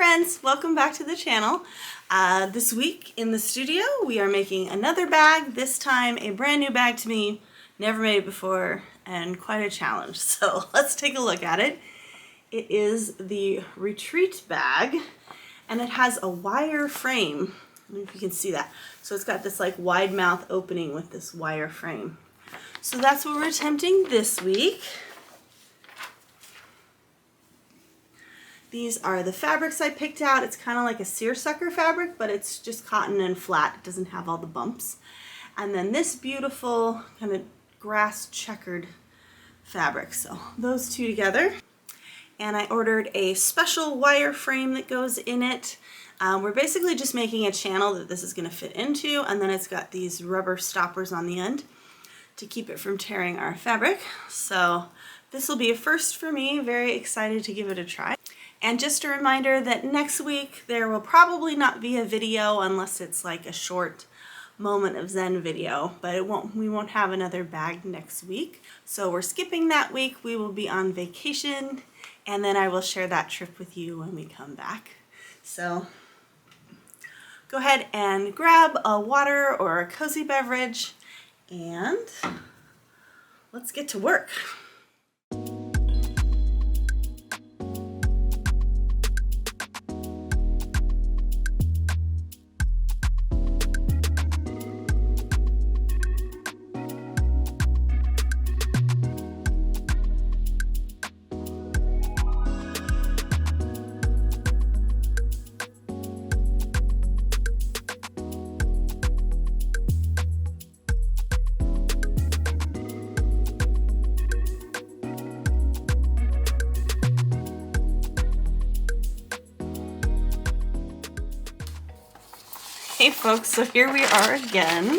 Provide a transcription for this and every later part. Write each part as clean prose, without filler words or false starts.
friends, welcome back to the channel. This week in the studio we are making another bag, this time a brand new bag to me, never made it before, and quite a challenge. So let's take a look at it. It is the retreat bag and it has a wire frame. I don't know if you can see that. So it's got this like wide mouth opening with this wire frame. So that's what we're attempting this week. These are the fabrics I picked out. It's kind of like a seersucker fabric, but it's just cotton and flat. It doesn't have all the bumps. And then this beautiful kind of grass checkered fabric. So those two together. And I ordered a special wire frame that goes in it. We're basically just making a channel that this is going to fit into, and then it's got these rubber stoppers on the end to keep it from tearing our fabric. So this will be a first for me. Very excited to give it a try. And just a reminder that next week there will probably not be a video unless it's like a short moment of Zen video, but we won't have another bag next week. So we're skipping that week. We will be on vacation, and then I will share that trip with you when we come back. So go ahead and grab a water or a cozy beverage and let's get to work. Hey folks, so here we are again,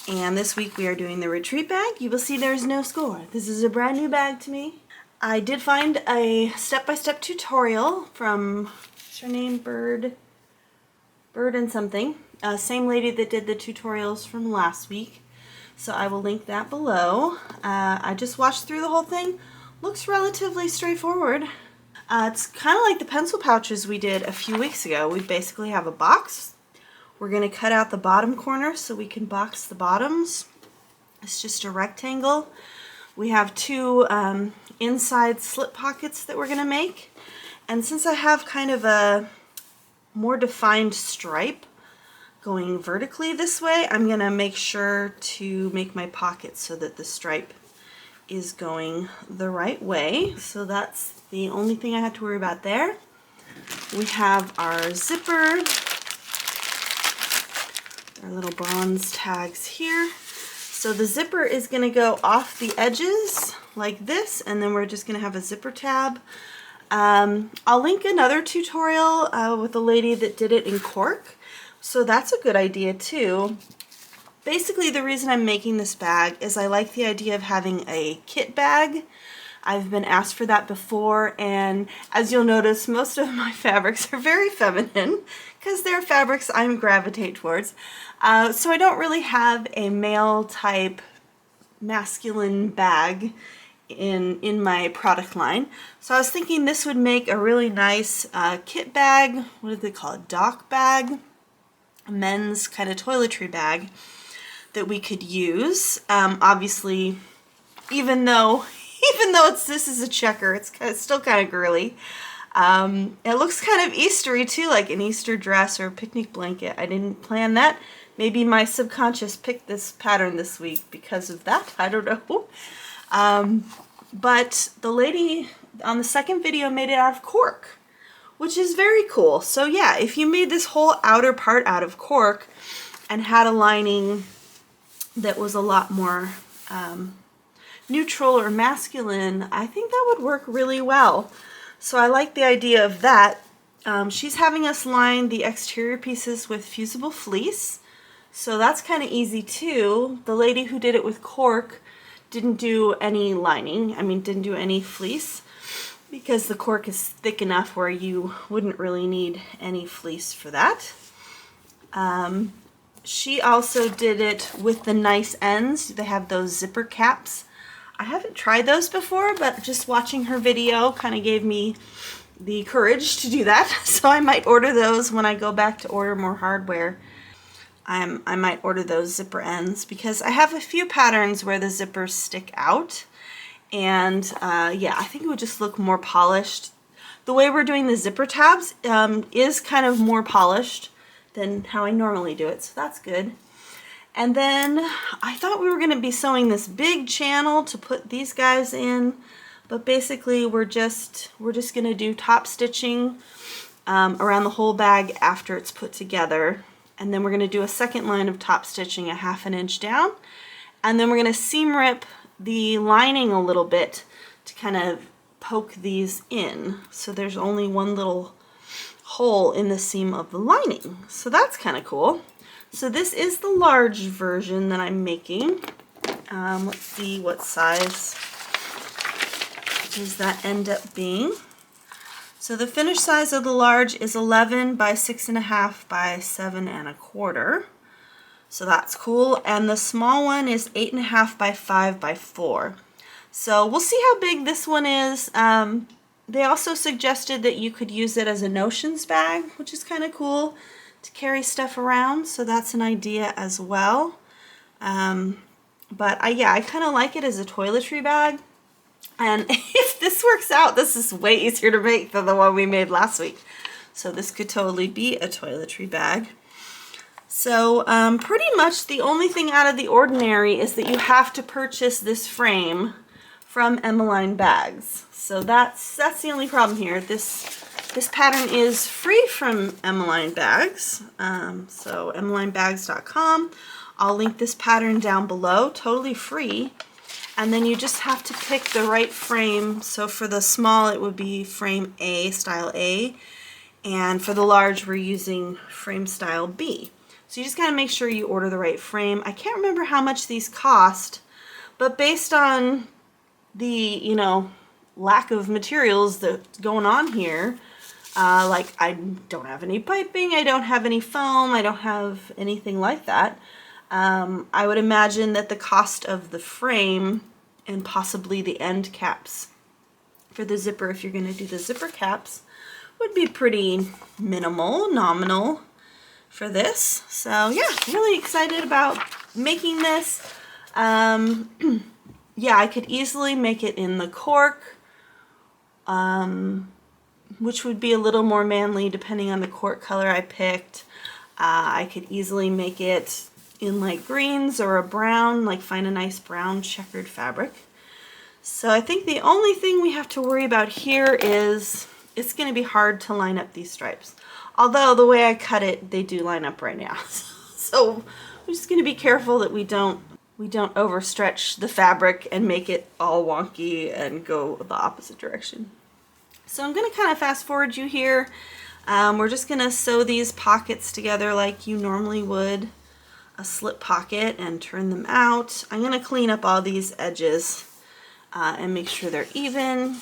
and this week we are doing the retreat bag. You will see there's no score. This is a brand new bag to me. I did find a step-by-step tutorial from, what's her name, Bird and something, same lady that did the tutorials from last week, so I will link that below. I just watched through the whole thing. Looks relatively straightforward. It's kind of like the pencil pouches we did a few weeks ago. We basically have a box. We're going to cut out the bottom corner so we can box the bottoms. It's just a rectangle. We have two inside slip pockets that we're going to make. And since I have kind of a more defined stripe going vertically this way, I'm going to make sure to make my pockets so that the stripe is going the right way. So that's the only thing I have to worry about there. We have our zipper. Our little bronze tags here. So the zipper is going to go off the edges like this, and then we're just going to have a zipper tab. I'll link another tutorial with a lady that did it in cork, so that's a good idea too. Basically the reason I'm making this bag is I like the idea of having a kit bag. I've been asked for that before, and as you'll notice, most of my fabrics are very feminine because they're fabrics I gravitate towards. So I don't really have a male type masculine bag in my product line. So I was thinking this would make a really nice kit bag. What do they call it? Dock bag? A men's kind of toiletry bag that we could use. Obviously, even though this is a checker, it's still kind of girly. It looks kind of Eastery too, like an Easter dress or a picnic blanket. I didn't plan that. Maybe my subconscious picked this pattern this week because of that. I don't know. But the lady on the second video made it out of cork, which is very cool. So yeah, if you made this whole outer part out of cork and had a lining that was a lot more neutral or masculine, I think that would work really well. So I like the idea of that. She's having us line the exterior pieces with fusible fleece, so that's kind of easy too. The lady who did it with cork didn't do any lining, didn't do any fleece, because the cork is thick enough where you wouldn't really need any fleece for that. She also did it with the nice ends. They have those zipper caps. I haven't tried those before, but just watching her video kind of gave me the courage to do that. So I might order those when I go back to order more hardware. I might order those zipper ends because I have a few patterns where the zippers stick out, and yeah, I think it would just look more polished. The way we're doing the zipper tabs is kind of more polished than how I normally do it, so that's good. And then I thought we were going to be sewing this big channel to put these guys in, but basically we're just going to do top stitching around the whole bag after it's put together. And then we're going to do a second line of top stitching a 1/2 inch down, and then we're going to seam rip the lining a little bit to kind of poke these in, so there's only one little hole in the seam of the lining. So that's kind of cool. So this is the large version that I'm making. Let's see what size does that end up being. So the finished size of the large is 11 by 6.5 by 7.25. So that's cool. And the small one is 8.5 by 5 by 4. So we'll see how big this one is. They also suggested that you could use it as a notions bag, which is kind of cool to carry stuff around. So that's an idea as well. But yeah, I kind of like it as a toiletry bag. And if this works out, this is way easier to make than the one we made last week. So this could totally be a toiletry bag. So pretty much the only thing out of the ordinary is that you have to purchase this frame from Emmaline Bags. So that's the only problem here. This pattern is free from Emmaline Bags. So emmalinebags.com. I'll link this pattern down below, totally free. And then you just have to pick the right frame. So for the small, it would be frame A, style A. And for the large, we're using frame style B. So you just gotta make sure you order the right frame. I can't remember how much these cost, but based on the, you know, lack of materials that's going on here, like I don't have any piping, I don't have any foam, I don't have anything like that. I would imagine that the cost of the frame and possibly the end caps for the zipper, if you're going to do the zipper caps, would be pretty nominal for this. So yeah, really excited about making this. Yeah, I could easily make it in the cork, which would be a little more manly depending on the cork color I picked. I could easily make it in like greens or a brown, like find a nice brown checkered fabric. So I think the only thing we have to worry about here is it's going to be hard to line up these stripes. Although the way I cut it, they do line up right now. So we're just going to be careful that we don't overstretch the fabric and make it all wonky and go the opposite direction. So I'm going to kind of fast forward you here. We're just going to sew these pockets together like you normally would a slip pocket and turn them out. I'm going to clean up all these edges and make sure they're even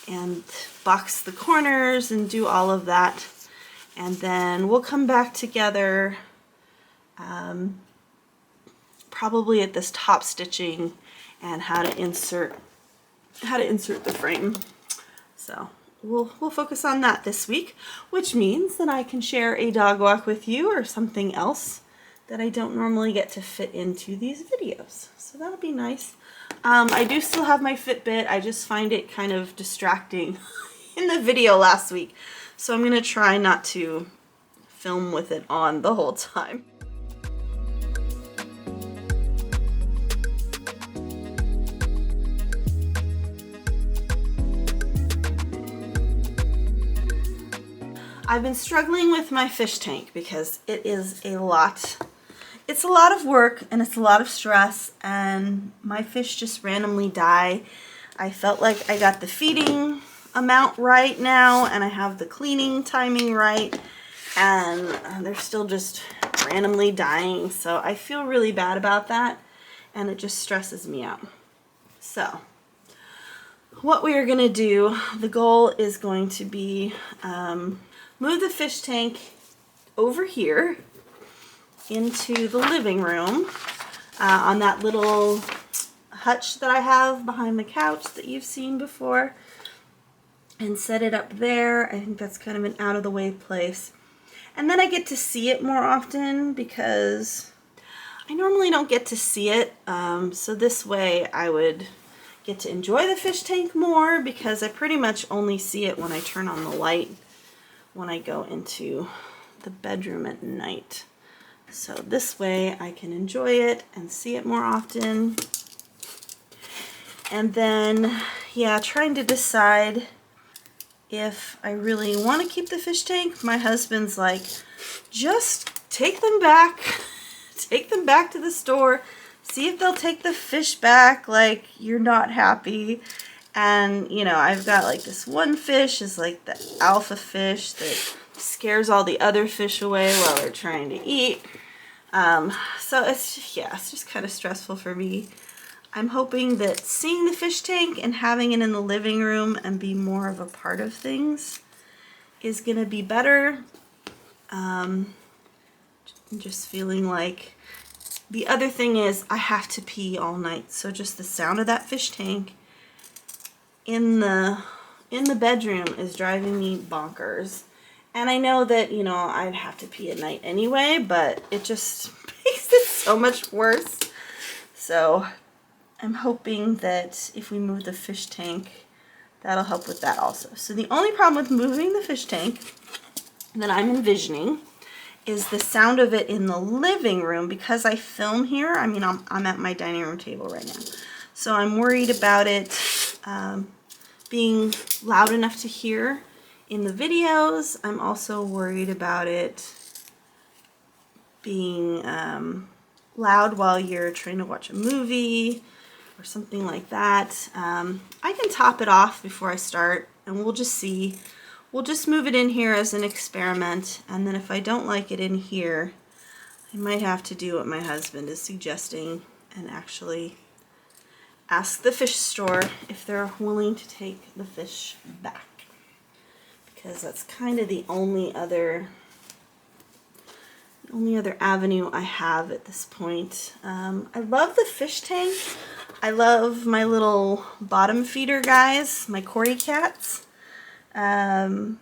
and box the corners and do all of that. And then we'll come back together probably at this top stitching and how to insert the frame. So we'll focus on that this week, which means that I can share a dog walk with you or something else that I don't normally get to fit into these videos. So that'll be nice. I do still have my Fitbit. I just find it kind of distracting in the video last week. So I'm gonna try not to film with it on the whole time. I've been struggling with my fish tank because it is a lot. It's a lot of work and it's a lot of stress, and my fish just randomly die. I felt like I got the feeding amount right now and I have the cleaning timing right, and they're still just randomly dying. So I feel really bad about that and it just stresses me out. So what we are going to do, the goal is going to be move the fish tank over here into the living room on that little hutch that I have behind the couch that you've seen before. and set it up there. I think that's kind of an out of the way place. And then I get to see it more often because I normally don't get to see it. So this way I would get to enjoy the fish tank more because I pretty much only see it when I turn on the light when I go into the bedroom at night. So this way I can enjoy it and see it more often. And then, yeah, trying to decide if I really want to keep the fish tank. My husband's like, just take them back. Take them back to the store. See if they'll take the fish back like you're not happy. And, you know, I've got like this one fish is like the alpha fish that scares all the other fish away while they're trying to eat. So it's, yeah, it's just kind of stressful for me. I'm hoping that seeing the fish tank and having it in the living room and be more of a part of things is going to be better. Just feeling like the other thing is I have to pee all night. So just the sound of that fish tank in the bedroom is driving me bonkers. And I know that, you know, I'd have to pee at night anyway, but it just makes it so much worse. So I'm hoping that if we move the fish tank, that'll help with that also. So the only problem with moving the fish tank that I'm envisioning is the sound of it in the living room because I film here. I mean, I'm at my dining room table right now. So I'm worried about it being loud enough to hear in the videos. I'm also worried about it being loud while you're trying to watch a movie or something like that. I can top it off before I start and we'll just see. We'll just move it in here as an experiment, and then if I don't like it in here, I might have to do what my husband is suggesting and actually ask the fish store if they're willing to take the fish back, because that's kind of the only other avenue I have at this point. I love the fish tank. I love my little bottom feeder guys, my Cory cats. I'm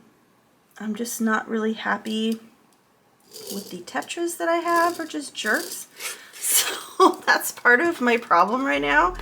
just not really happy with the tetras that I have, are just jerks. So that's part of my problem right now.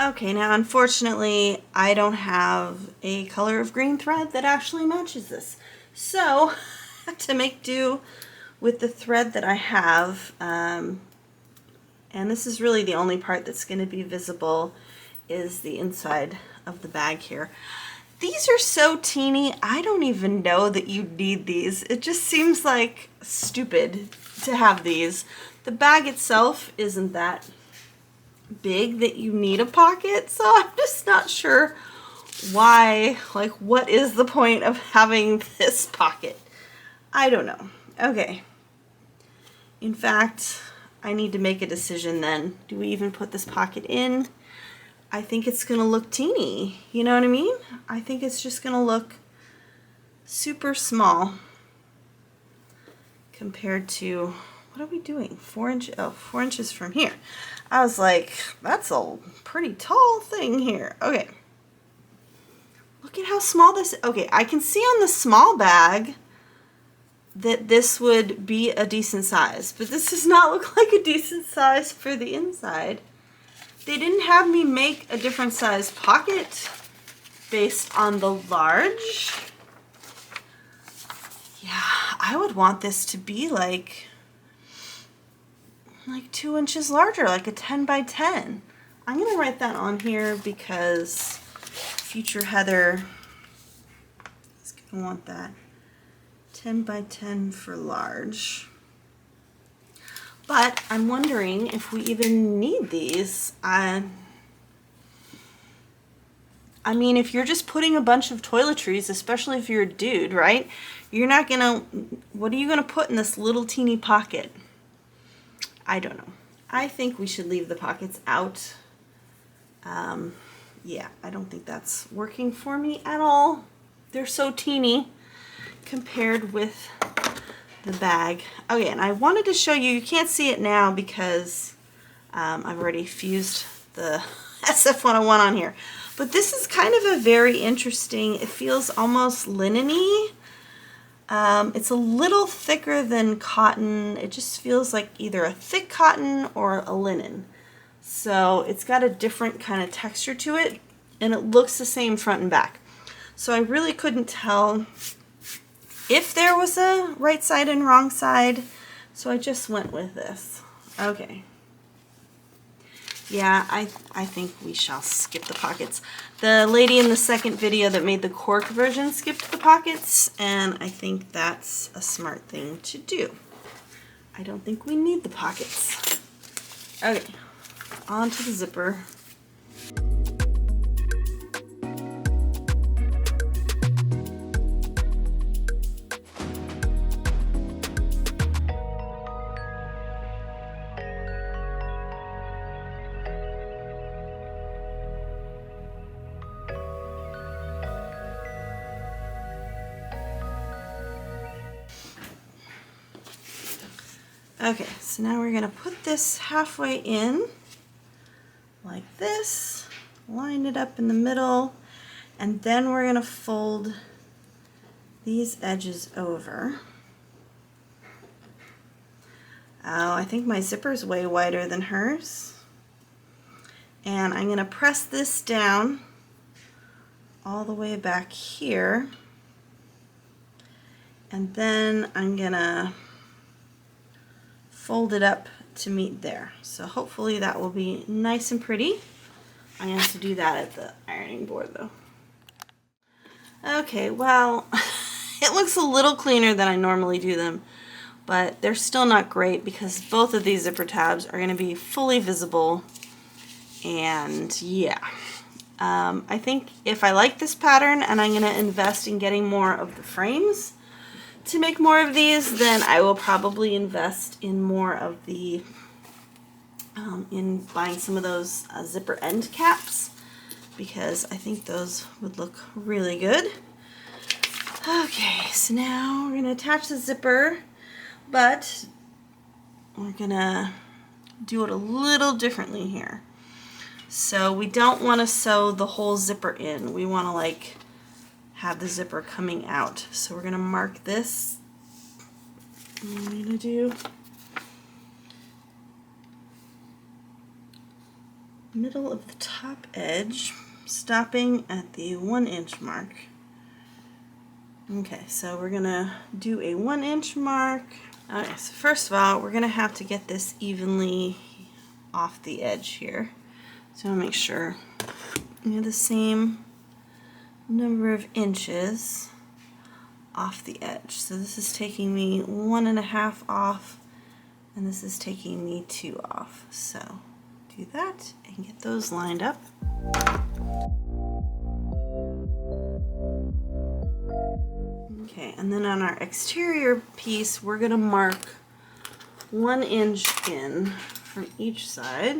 Okay, now unfortunately I don't have a color of green thread that actually matches this. So I have to make do with the thread that I have. And this is really the only part that's going to be visible is the inside of the bag here. These are so teeny, I don't even know that you need these. It just seems like stupid to have these. The bag itself isn't that big that you need a pocket, so I'm just not sure why, like, what is the point of having this pocket? I don't know. Okay. In fact, I need to make a decision then. Do we even put this pocket in? I think it's gonna look teeny, you know what I mean? I think it's just gonna look super small compared to, what are we doing? 4 inches, oh, 4 inches from here. I was like, that's a pretty tall thing here. Okay. Look at how small this is. Okay, I can see on the small bag that this would be a decent size, but this does not look like a decent size for the inside. They didn't have me make a different size pocket based on the large. Yeah, I would want this to be like 2 inches larger, like a 10 by 10. I'm gonna write that on here because future Heather is gonna want that. 10 by 10 for large. But I'm wondering if we even need these. I I mean, if you're just putting a bunch of toiletries, especially if you're a dude, right? You're not gonna, what are you gonna put in this little teeny pocket? I don't know. I think we should leave the pockets out. Yeah, I don't think that's working for me at all. They're so teeny compared with the bag. Okay, and I wanted to show you, you can't see it now because I've already fused the SF101 on here. But this is kind of a very interesting, it feels almost linen-y. It's a little thicker than cotton. It just feels like either a thick cotton or a linen. So it's got a different kind of texture to it, and it looks the same front and back. So I really couldn't tell if there was a right side and wrong side, so I just went with this. Okay. Yeah, I think we shall skip the pockets. The lady in the second video that made the cork version skipped the pockets, and I think that's a smart thing to do. I don't think we need the pockets. Okay, on to the zipper. Okay, so now we're gonna put this halfway in, like this, line it up in the middle, and then we're gonna fold these edges over. Oh, I think my zipper's way wider than hers. And I'm gonna press this down all the way back here, and then I'm gonna fold it up to meet there. So hopefully that will be nice and pretty. I have to do that at the ironing board though. Okay, well, it looks a little cleaner than I normally do them, but they're still not great because both of these zipper tabs are going to be fully visible. And yeah, I think if I like this pattern and I'm going to invest in getting more of the frames to make more of these, then I will probably invest in more of the, in buying some of those zipper end caps, because I think those would look really good. Okay, so now we're going to attach the zipper, but we're going to do it a little differently here. So we don't want to sew the whole zipper in. We want to like have the zipper coming out. So we're going to mark this. I'm going to do middle of the top edge, stopping at the 1-inch mark. Okay, so we're going to do a 1-inch mark. Okay, so first of all, we're going to have to get this evenly off the edge here. So I'll make sure we have the same number of inches off the edge. So this is taking me 1.5 off, and this is taking me 2 off. So do that and get those lined up. Okay, and then on our exterior piece, we're going to mark 1 inch in from each side,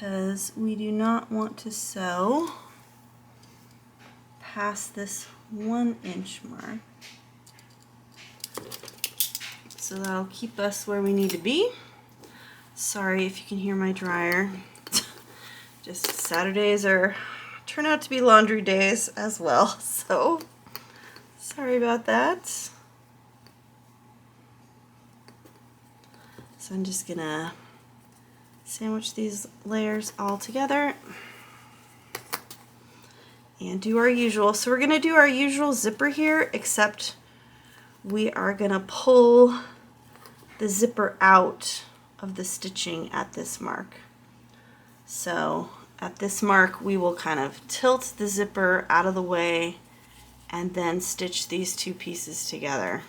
because we do not want to sew past this 1-inch mark. So that'll keep us where we need to be. Sorry if you can hear my dryer. Just Saturdays turn out to be laundry days as well, so sorry about that. So I'm just gonna sandwich these layers all together and do our usual. So we're gonna do our usual zipper here, except we are gonna pull the zipper out of the stitching at this mark. So at this mark, we will kind of tilt the zipper out of the way and then stitch these two pieces together.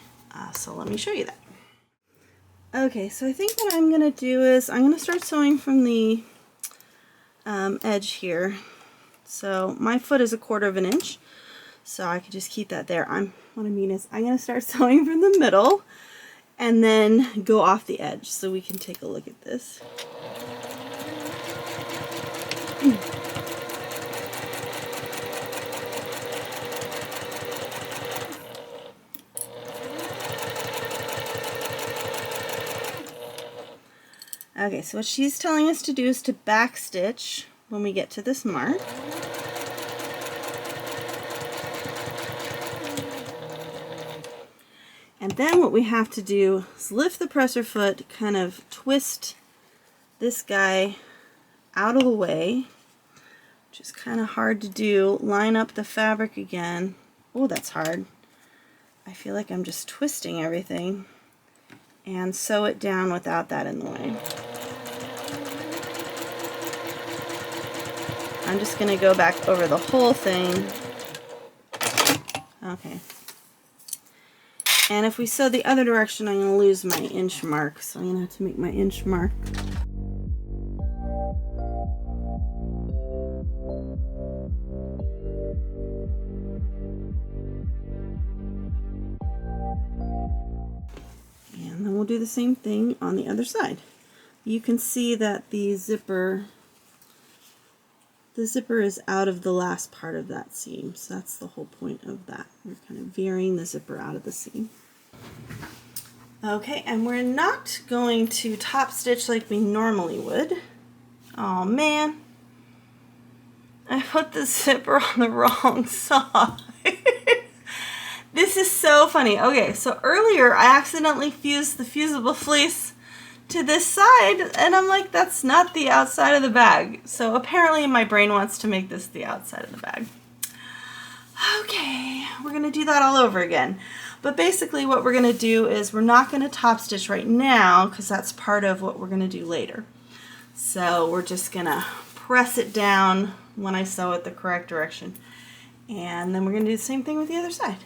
So let me show you that. Okay, so I think what I'm going to do is I'm going to start sewing from the edge here. So my foot is 1/4 of an inch, so I could just keep that there. What I mean is I'm going to start sewing from the middle and then go off the edge so we can take a look at this. Okay, so what she's telling us to do is to back stitch when we get to this mark. And then what we have to do is lift the presser foot, kind of twist this guy out of the way, which is kind of hard to do. Line up the fabric again. Oh, that's hard. I feel like I'm just twisting everything. And sew it down without that in the way. I'm just going to go back over the whole thing. Okay. And if we sew the other direction, I'm going to lose my inch mark. So I'm going to have to make my inch mark. And then we'll do the same thing on the other side. You can see that the zipper is out of the last part of that seam. So that's the whole point of that. We're kind of veering the zipper out of the seam. Okay, and we're not going to top stitch like we normally would. Oh man, I put the zipper on the wrong side. This is so funny. Okay, so earlier I accidentally fused the fusible fleece to this side, and I'm like, that's not the outside of the bag. So apparently my brain wants to make this the outside of the bag. Okay, we're gonna do that all over again. But basically what we're gonna do is we're not gonna top stitch right now because that's part of what we're gonna do later. So we're just gonna press it down when I sew it the correct direction. And then we're gonna do the same thing with the other side.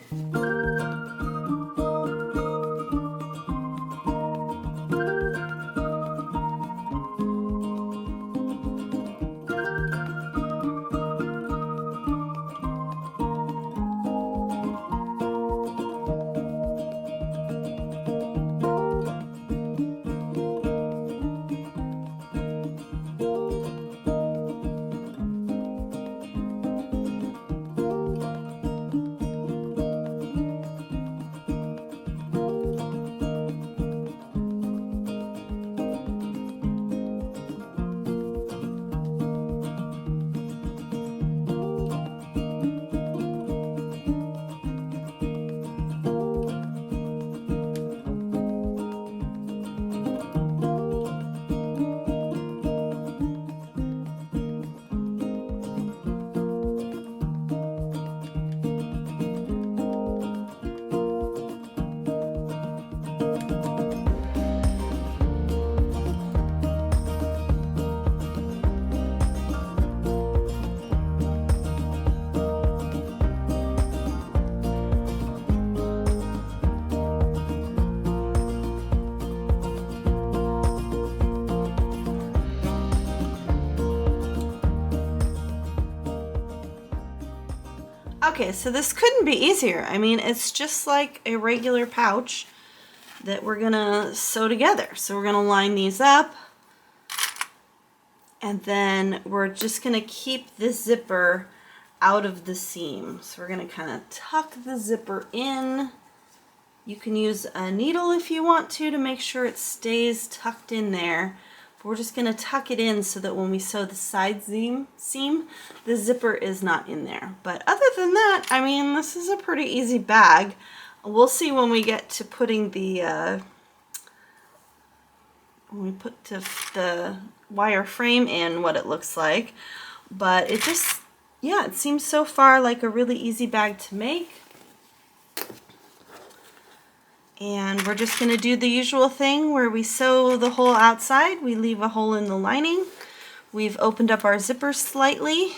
Okay, so this couldn't be easier. I mean, it's just like a regular pouch that we're gonna sew together. So we're gonna line these up, and then we're just gonna keep this zipper out of the seam. So we're gonna kind of tuck the zipper in. You can use a needle if you want to make sure it stays tucked in there. We're just going to tuck it in so that when we sew the side seam, the zipper is not in there. But other than that, I mean, this is a pretty easy bag. We'll see when we get to putting the, when we put the wire frame in, what it looks like. But it just, yeah, it seems so far like a really easy bag to make. And we're just going to do the usual thing where we sew the hole outside, we leave a hole in the lining. We've opened up our zipper slightly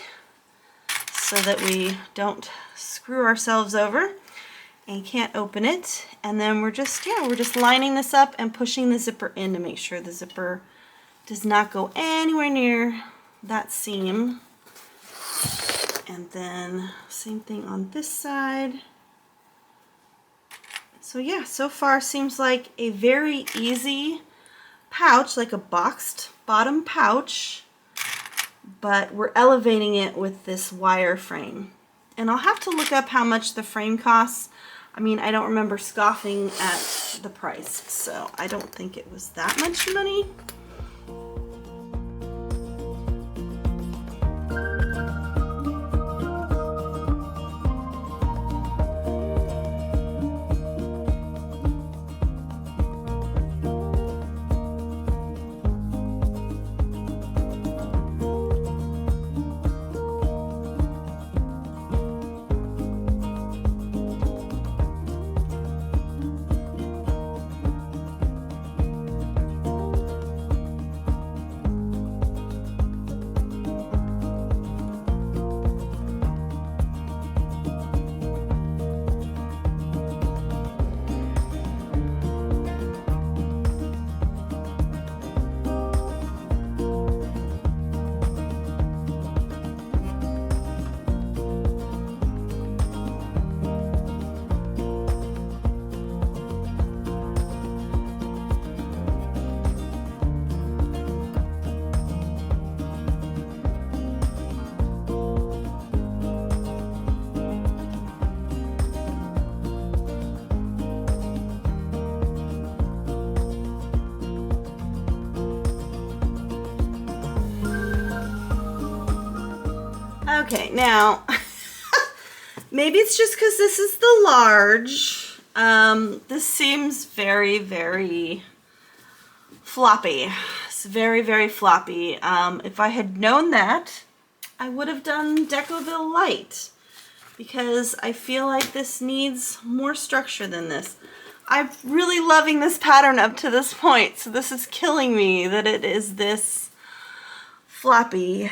so that we don't screw ourselves over and can't open it. And then we're just lining this up and pushing the zipper in to make sure the zipper does not go anywhere near that seam. And then same thing on this side. So yeah, so far seems like a very easy pouch, like a boxed bottom pouch, but we're elevating it with this wire frame. And I'll have to look up how much the frame costs. I mean, I don't remember scoffing at the price, so I don't think it was that much money. Okay, now, maybe it's just because this is the large. This seems very, very floppy. It's very, very floppy. If I had known that, I would have done Decoville Light, because I feel like this needs more structure than this. I'm really loving this pattern up to this point, so this is killing me that it is this floppy.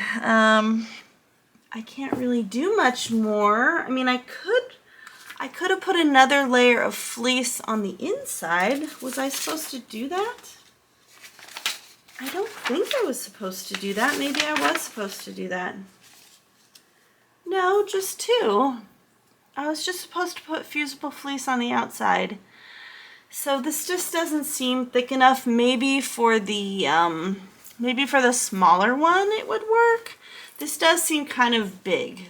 I can't really do much more. I mean, I could have put another layer of fleece on the inside. Was I supposed to do that? I don't think I was supposed to do that. Maybe I was supposed to do that. No, just two. I was just supposed to put fusible fleece on the outside. So this just doesn't seem thick enough. Maybe for the smaller one it would work. This does seem kind of big.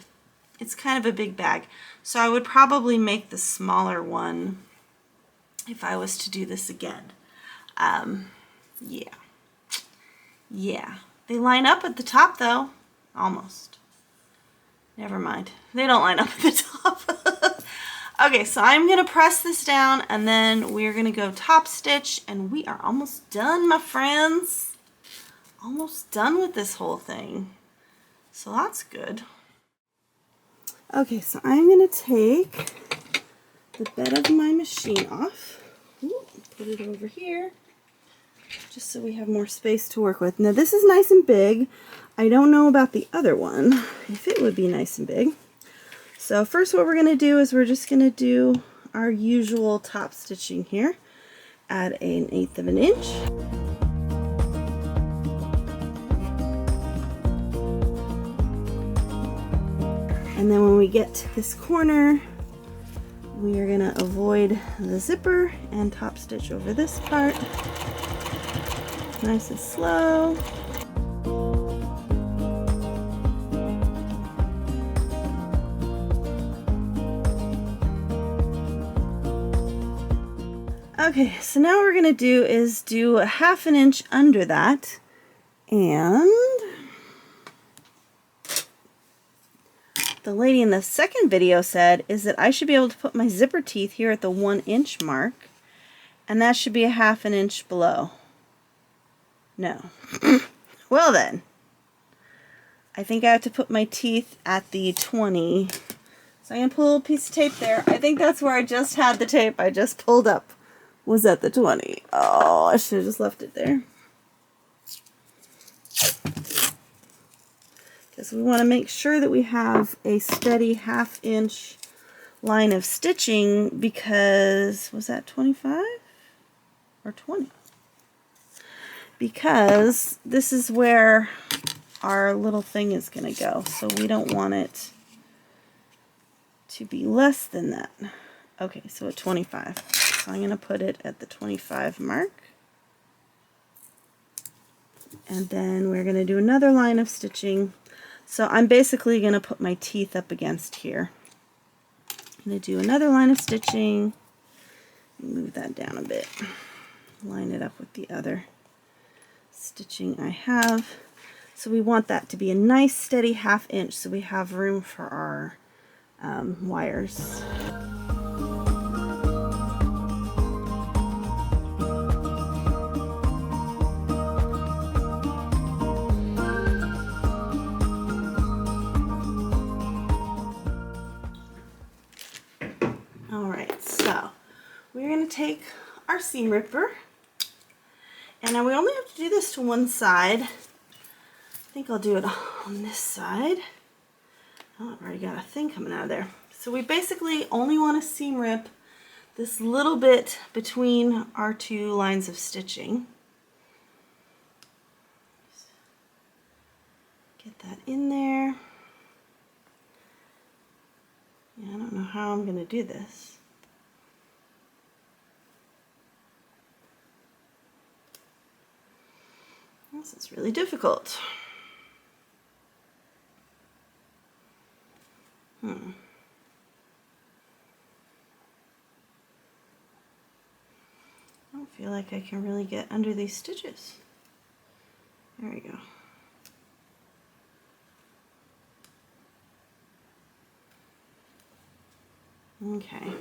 It's kind of a big bag. So I would probably make the smaller one if I was to do this again. Yeah. Yeah. They line up at the top though. Almost. Never mind. They don't line up at the top. Okay, so I'm going to press this down and then we're going to go top stitch, and we are almost done, my friends. Almost done with this whole thing. So that's good. Okay, so I'm going to take the bed of my machine off. Ooh, put it over here, just so we have more space to work with. Now this is nice and big. I don't know about the other one, if it would be nice and big. So first what we're going to do is we're just going to do our usual top stitching here. Add an 1/8 of an inch. And then when we get to this corner, we are going to avoid the zipper and top stitch over this part. Nice and slow. Okay, so now what we're going to do is do a 1/2 inch under that, and the lady in the second video said is that I should be able to put my zipper teeth here at the 1 inch mark, and that should be a 1/2 inch below. No. Well then, I think I have to put my teeth at the 20. So I'm going to pull a piece of tape there. I think that's where I just had the tape I just pulled up, was at the 20. Oh, I should have just left it there. Because we want to make sure that we have a steady 1/2 inch line of stitching, because, was that 25 or 20? Because this is where our little thing is going to go. So we don't want it to be less than that. Okay, so at 25. So I'm going to put it at the 25 mark. And then we're going to do another line of stitching. So I'm basically going to put my teeth up against here. I'm going to do another line of stitching. Move that down a bit. Line it up with the other stitching I have. So we want that to be a nice steady 1/2 inch so we have room for our wires. Alright, so we're going to take our seam ripper, and now we only have to do this to one side. I think I'll do it on this side. Oh, I've already got a thing coming out of there. So we basically only want to seam rip this little bit between our two lines of stitching. Get that in there. Yeah, I don't know how I'm going to do this. This is really difficult. I don't feel like I can really get under these stitches. There we go. Okay,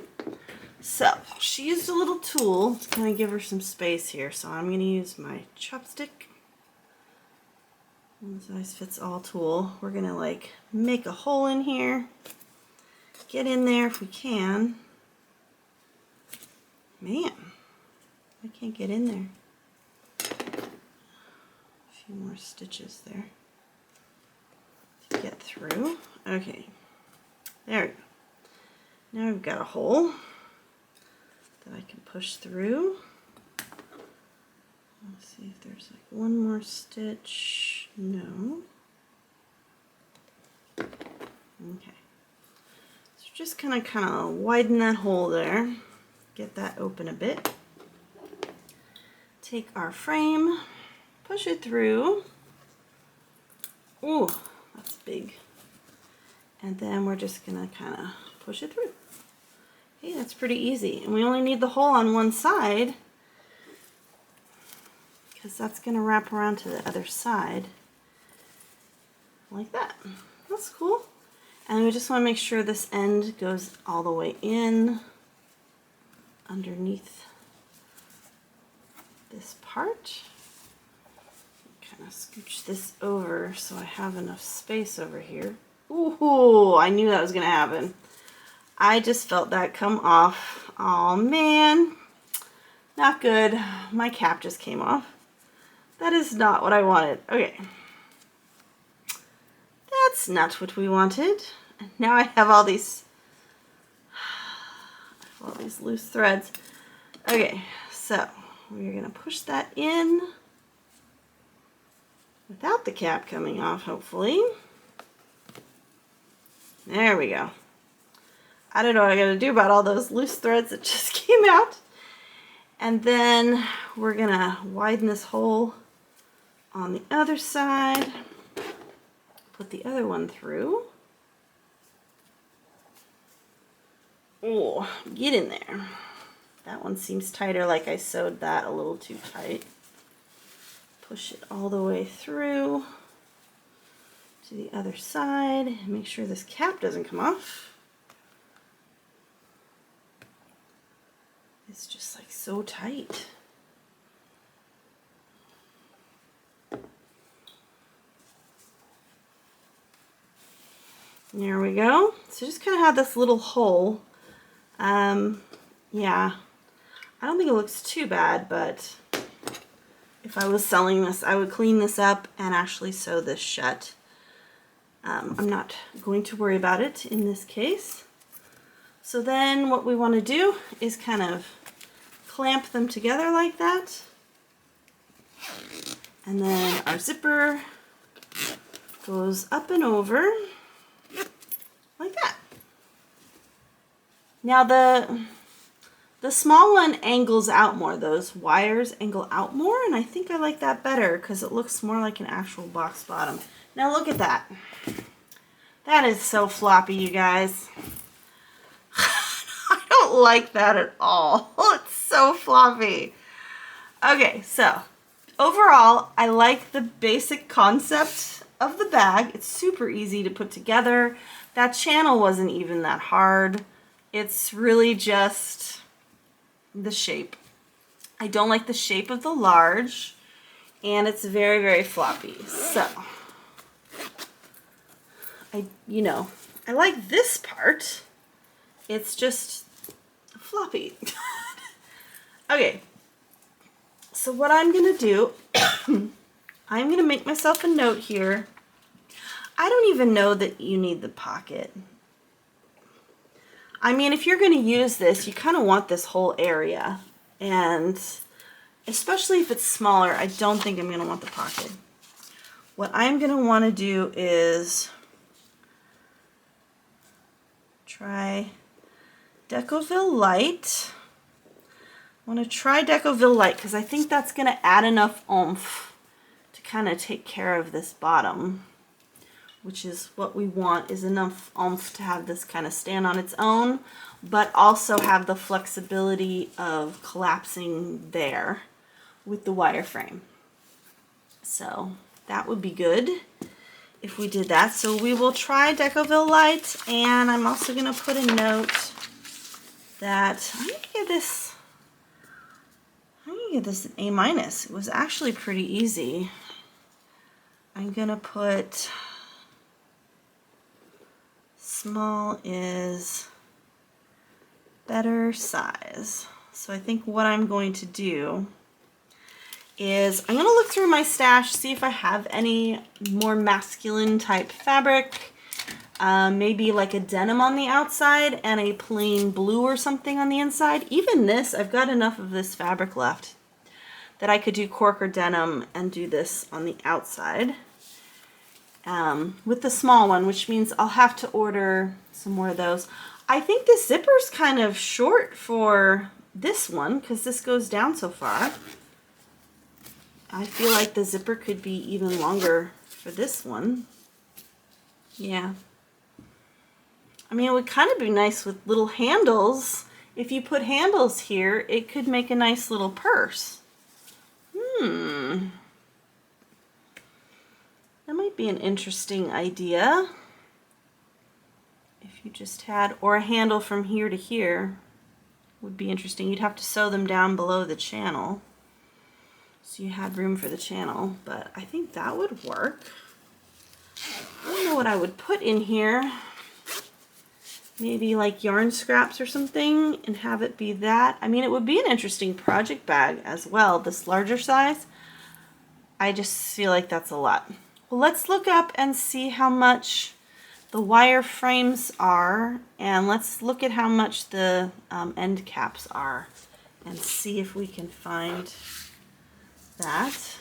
so she used a little tool to kind of give her some space here, so I'm going to use my chopstick. One size fits all tool. We're going to like make a hole in here, get in there if we can. Man, I can't get in there. A few more stitches there to get through. Okay, there we go. Now we've got a hole that I can push through. Let's see if there's like one more stitch. No. Okay. So just kind of widen that hole there. Get that open a bit. Take our frame, push it through. Ooh, that's big. And then we're just gonna kind of push it through. Okay, that's pretty easy. And we only need the hole on one side because that's gonna wrap around to the other side like that. That's cool. And we just want to make sure this end goes all the way in underneath this part. Kind of scooch this over so I have enough space over here. Ooh, I knew that was going to happen. I just felt that come off. Oh man, not good. My cap just came off. That is not what I wanted. Okay. That's not what we wanted. And now I have all these loose threads. Okay, so we're going to push that in without the cap coming off, hopefully. There we go. I don't know what I got to do about all those loose threads that just came out. And then we're going to widen this hole on the other side. Put the other one through. Oh, get in there. That one seems tighter, like I sewed that a little too tight. Push it all the way through to the other side. Make sure this cap doesn't come off. It's just like so tight. There we go. So just kind of have this little hole. Yeah, I don't think it looks too bad, but if I was selling this, I would clean this up and actually sew this shut. I'm not going to worry about it in this case. So then what we want to do is kind of clamp them together like that. And then our zipper goes up and over like that. Now the small one angles out more. Those wires angle out more, and I think I like that better because it looks more like an actual box bottom. Now look at that. That is so floppy, you guys. I don't like that at all. It's so floppy. Okay, so overall, I like the basic concept of the bag. It's super easy to put together. That channel wasn't even that hard. It's really just the shape. I don't like the shape of the large, and it's very, very floppy. So, I like this part. It's just floppy. Okay, so what I'm gonna do, I'm gonna make myself a note here. I don't even know that you need the pocket. I mean, if you're gonna use this, you kind of want this whole area, and especially if it's smaller, I don't think I'm gonna want the pocket. What I'm gonna wanna do is try Decoville Light. I want to try Decoville Light because I think that's going to add enough oomph to kind of take care of this bottom, which is what we want, is enough oomph to have this kind of stand on its own, but also have the flexibility of collapsing there with the wireframe. So that would be good if we did that. So we will try Decoville Light, and I'm also going to put a note that I'm going to give this an A-. It was actually pretty easy. I'm going to put small is better size. So I think what I'm going to do is I'm going to look through my stash, see if I have any more masculine type fabric, maybe like a denim on the outside and a plain blue or something on the inside. Even this, I've got enough of this fabric left that I could do cork or denim and do this on the outside with the small one, which means I'll have to order some more of those. I think the zipper's kind of short for this one because this goes down so far. I feel like the zipper could be even longer for this one. Yeah. I mean, it would kind of be nice with little handles. If you put handles here, it could make a nice little purse. That might be an interesting idea. If you just had, or a handle from here to here would be interesting. You'd have to sew them down below the channel, so you had room for the channel, but I think that would work. I don't know what I would put in here. Maybe like yarn scraps or something and have it be that. I mean, it would be an interesting project bag as well, this larger size. I just feel like that's a lot. Well, let's look up and see how much the wire frames are, and let's look at how much the end caps are and see if we can find that.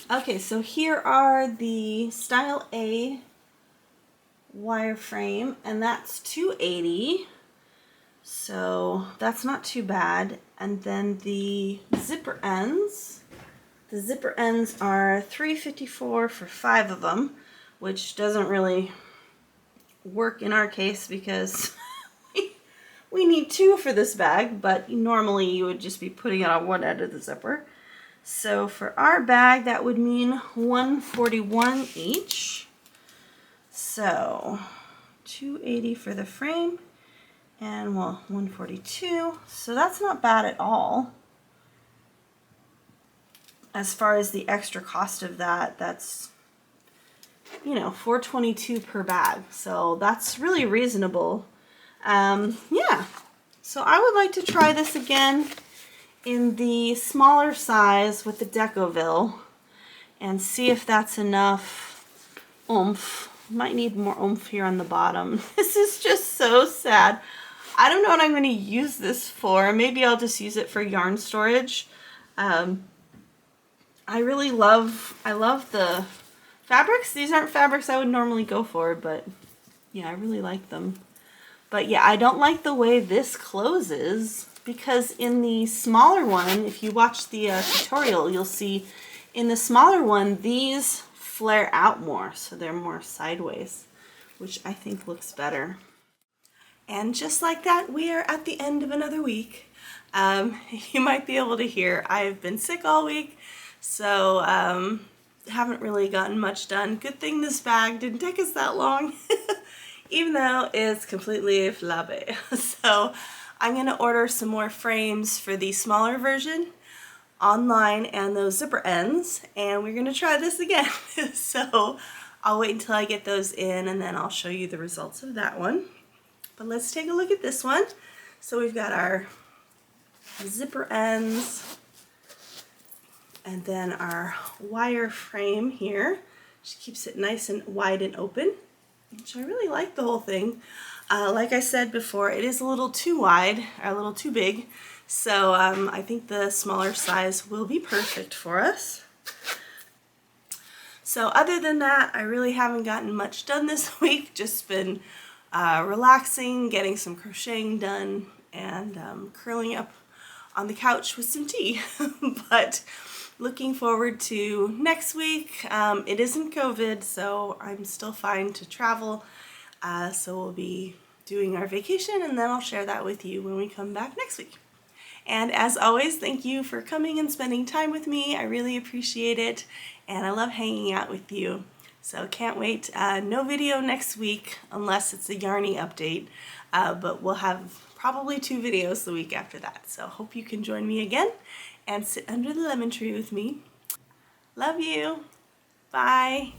Okay, so here are the Style A wireframe, and that's $280, so that's not too bad. And then the zipper ends are $354 for 5 of them, which doesn't really work in our case because we need 2 for this bag, but normally you would just be putting it on one end of the zipper. So for our bag, that would mean $141 each. So $280 for the frame, and well, $142. So that's not bad at all. As far as the extra cost of that, that's, you know, $422 per bag. So that's really reasonable. Yeah. So I would like to try this again in the smaller size with the Decoville and see if that's enough oomph. Might need more oomph here on the bottom. This is just so sad. I don't know what I'm going to use this for. Maybe I'll just use it for yarn storage. I love the fabrics. These aren't fabrics I would normally go for, but yeah, I really like them. But yeah, I don't like the way this closes, because in the smaller one, if you watch the tutorial, you'll see in the smaller one, these flare out more, so they're more sideways, which I think looks better. And just like that, we are at the end of another week. You might be able to hear I've been sick all week, so haven't really gotten much done. Good thing this bag didn't take us that long, even though it's completely flabé. So I'm going to order some more frames for the smaller version online and those zipper ends, and we're going to try this again. So I'll wait until I get those in, and then I'll show you the results of that one. But let's take a look at this one. So we've got our zipper ends and then our wire frame here, which keeps it nice and wide and open, which I really like the whole thing. Like I said before, it is a little too wide, or a little too big, so I think the smaller size will be perfect for us. So other than that, I really haven't gotten much done this week, just been relaxing, getting some crocheting done, and curling up on the couch with some tea. But looking forward to next week. It isn't COVID, so I'm still fine to travel. So we'll be doing our vacation, and then I'll share that with you when we come back next week. And as always, thank you for coming and spending time with me. I really appreciate it, and I love hanging out with you. So can't wait. No video next week unless it's a Yarny update, but we'll have probably 2 videos the week after that. So hope you can join me again and sit under the lemon tree with me. Love you. Bye.